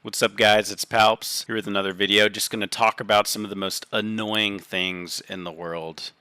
What's up, guys? It's Palps here with another video. Just going to talk about some of the most annoying things in the world.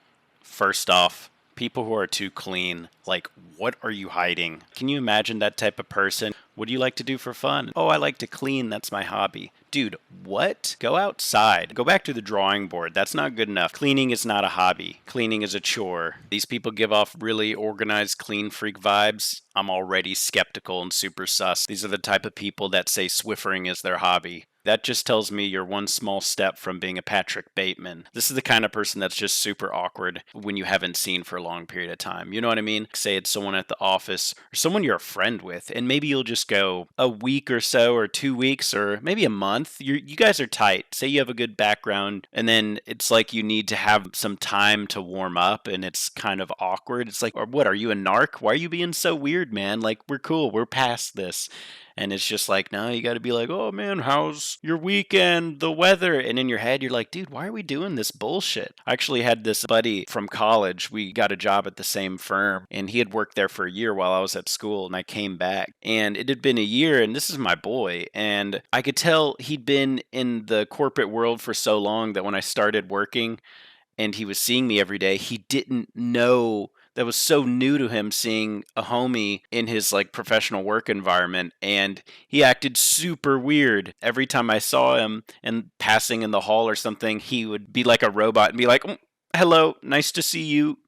First off, people who are too clean. Like, what are you hiding? Can you imagine that type of person? What do you like to do for fun? Oh, I like to clean. That's my hobby. Dude, what? Go outside. Go back to the drawing board. That's not good enough. Cleaning is not a hobby. Cleaning is a chore. These people give off really organized, clean freak vibes. I'm already skeptical and super sus. These are the type of people that say Swiffering is their hobby. That just tells me you're one small step from being a Patrick Bateman. This is the kind of person that's just super awkward when you haven't seen for a long period of time. You know what I mean? Say it's someone at the office or someone you're a friend with, and maybe you'll just go a week or so, or 2 weeks, or maybe a month. You guys are tight. Say you have a good background, and then it's like you need to have some time to warm up, and it's kind of awkward. It's like, or what? Are you a narc? Why are you being so weird, man? Like, we're cool. We're past this. And it's just like, no, you got to be like, oh man, how's your weekend? The weather? And in your head, you're like, dude, why are we doing this bullshit? I actually had this buddy from college. We got a job at the same firm, and he had worked there for a year while I was at school, and I came back. And it had been a year, and this is my boy. And I could tell he'd been in the corporate world for so long that when I started working and he was seeing me every day, he didn't know. That was so new to him, seeing a homie in his like professional work environment, and he acted super weird every time I saw him and passing in the hall or something. He would be like a robot and be like, hello, nice to see you.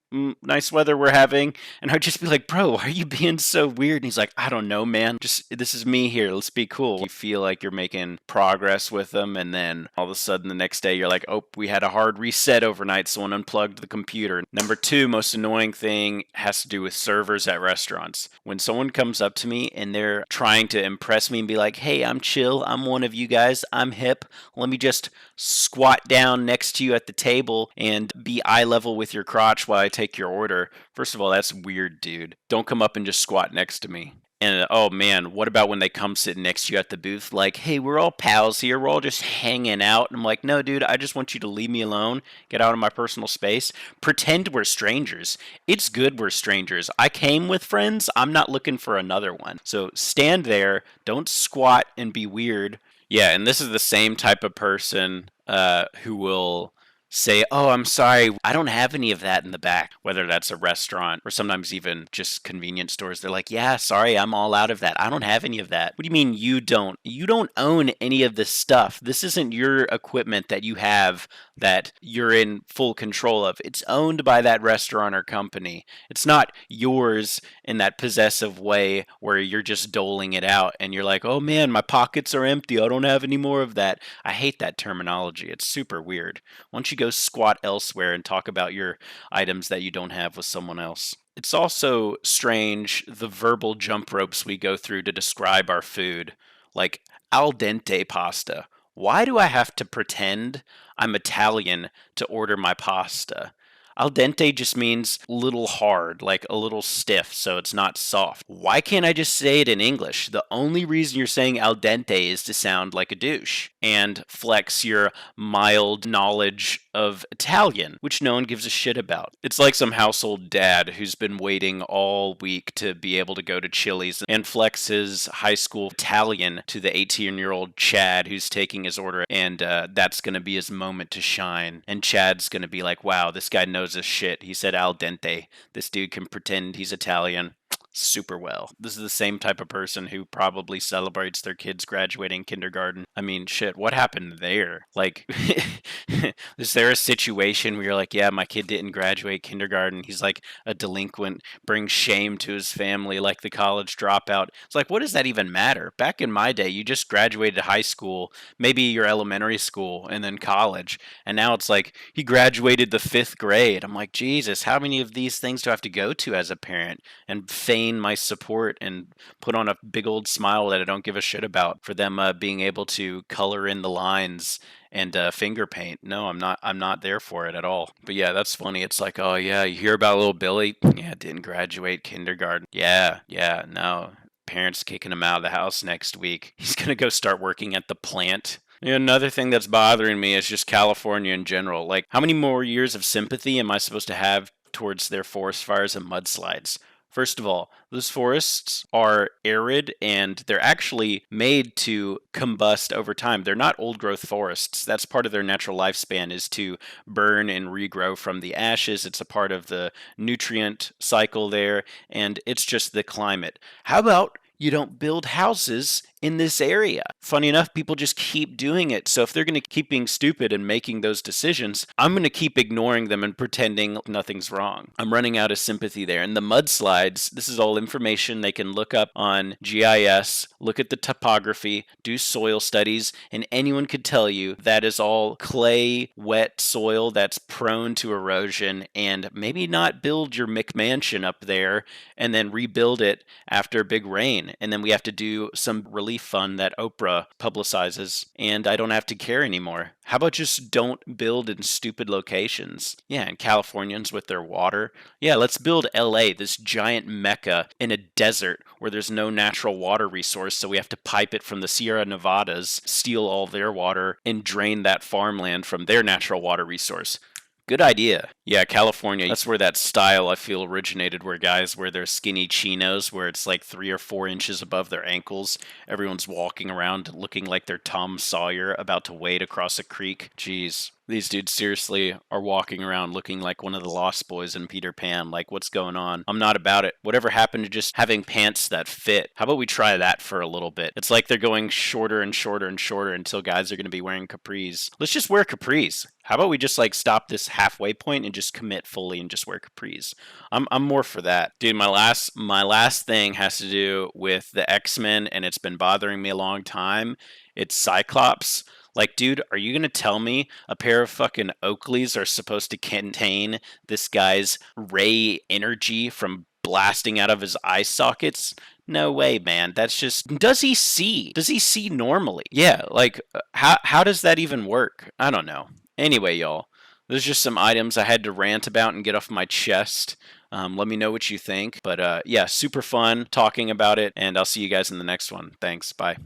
Nice weather we're having. And I'd just be like, bro, why are you being so weird? And he's like, I don't know, man. Just, this is me here. Let's be cool. You feel like you're making progress with them. And then all of a sudden the next day you're like, oh, we had a hard reset overnight. Someone unplugged the computer. Number two, most annoying thing has to do with servers at restaurants. When someone comes up to me and they're trying to impress me and be like, hey, I'm chill. I'm one of you guys. I'm hip. Let me just squat down next to you at the table and be eye level with your crotch while I take your order. First of all, that's weird, dude. Don't come up and just squat next to me. And oh man, what about when they come sit next to you at the booth? Like, hey, we're all pals here. We're all just hanging out. And I'm like, no, dude, I just want you to leave me alone. Get out of my personal space. Pretend we're strangers. It's good we're strangers. I came with friends. I'm not looking for another one. So stand there. Don't squat and be weird. Yeah, and this is the same type of person who will say, oh, I'm sorry, I don't have any of that in the back, whether that's a restaurant or sometimes even just convenience stores. They're like, yeah, sorry, I'm all out of that. I don't have any of that. What do you mean you don't? You don't own any of this stuff. This isn't your equipment that you have that you're in full control of. It's owned by that restaurant or company. It's not yours in that possessive way where you're just doling it out and you're like, oh man, my pockets are empty. I don't have any more of that. I hate that terminology. It's super weird. Once you go squat elsewhere and talk about your items that you don't have with someone else. It's also strange the verbal jump ropes we go through to describe our food, like al dente pasta. Why do I have to pretend I'm Italian to order my pasta? Al dente just means little hard, like a little stiff, so it's not soft. Why can't I just say it in English? The only reason you're saying al dente is to sound like a douche and flex your mild knowledge of Italian, which no one gives a shit about. It's like some household dad who's been waiting all week to be able to go to Chili's and flex his high school Italian to the 18-year-old Chad who's taking his order, and that's going to be his moment to shine. And Chad's going to be like, wow, this guy knows his shit. He said al dente. This dude can pretend he's Italian super well. This is the same type of person who probably celebrates their kids graduating kindergarten. I mean, shit, what happened there? Like, is there a situation where you're like, yeah, my kid didn't graduate kindergarten. He's like a delinquent, brings shame to his family, like the college dropout. It's like, what does that even matter? Back in my day, you just graduated high school, maybe your elementary school, and then college. And now it's like, he graduated the 5th grade. I'm like, Jesus, how many of these things do I have to go to as a parent and feign my support and put on a big old smile that I don't give a shit about for them being able to color in the lines and finger paint? No, I'm not there for it at all. But yeah, that's funny. It's like, oh yeah, you hear about little Billy? Yeah, didn't graduate kindergarten. Yeah, no. Parents kicking him out of the house next week. He's gonna go start working at the plant. Another thing that's bothering me is just California in general. Like, how many more years of sympathy am I supposed to have towards their forest fires and mudslides? First of all, those forests are arid and they're actually made to combust over time. They're not old growth forests. That's part of their natural lifespan is to burn and regrow from the ashes. It's a part of the nutrient cycle there, and it's just the climate. How about you don't build houses in this area? Funny enough, people just keep doing it. So if they're going to keep being stupid and making those decisions, I'm going to keep ignoring them and pretending nothing's wrong. I'm running out of sympathy there. And the mudslides, this is all information they can look up on GIS, look at the topography, do soil studies, and anyone could tell you that is all clay, wet soil that's prone to erosion, and maybe not build your McMansion up there and then rebuild it after a big rain. And then we have to do some relief fund that Oprah publicizes, and I don't have to care anymore. How about just don't build in stupid locations? Yeah, and Californians with their water. Yeah, let's build LA, this giant mecca in a desert where there's no natural water resource, so we have to pipe it from the Sierra Nevadas, steal all their water, and drain that farmland from their natural water resource. Good idea. Yeah, California, that's where that style I feel originated, where guys wear their skinny chinos, where it's like 3 or 4 inches above their ankles. Everyone's walking around looking like they're Tom Sawyer about to wade across a creek. Jeez. These dudes seriously are walking around looking like one of the Lost Boys in Peter Pan. Like, what's going on? I'm not about it. Whatever happened to just having pants that fit? How about we try that for a little bit? It's like they're going shorter and shorter and shorter until guys are going to be wearing capris. Let's just wear capris. How about we just like stop this halfway point and just commit fully and just wear capris? I'm more for that. Dude, my last thing has to do with the X-Men, and it's been bothering me a long time. It's Cyclops. Like, dude, are you going to tell me a pair of fucking Oakleys are supposed to contain this guy's ray energy from blasting out of his eye sockets? No way, man. That's just... Does he see? Does he see normally? Yeah, like, how does that even work? I don't know. Anyway, y'all, there's just some items I had to rant about and get off my chest. Let me know what you think. But yeah, super fun talking about it, and I'll see you guys in the next one. Thanks. Bye.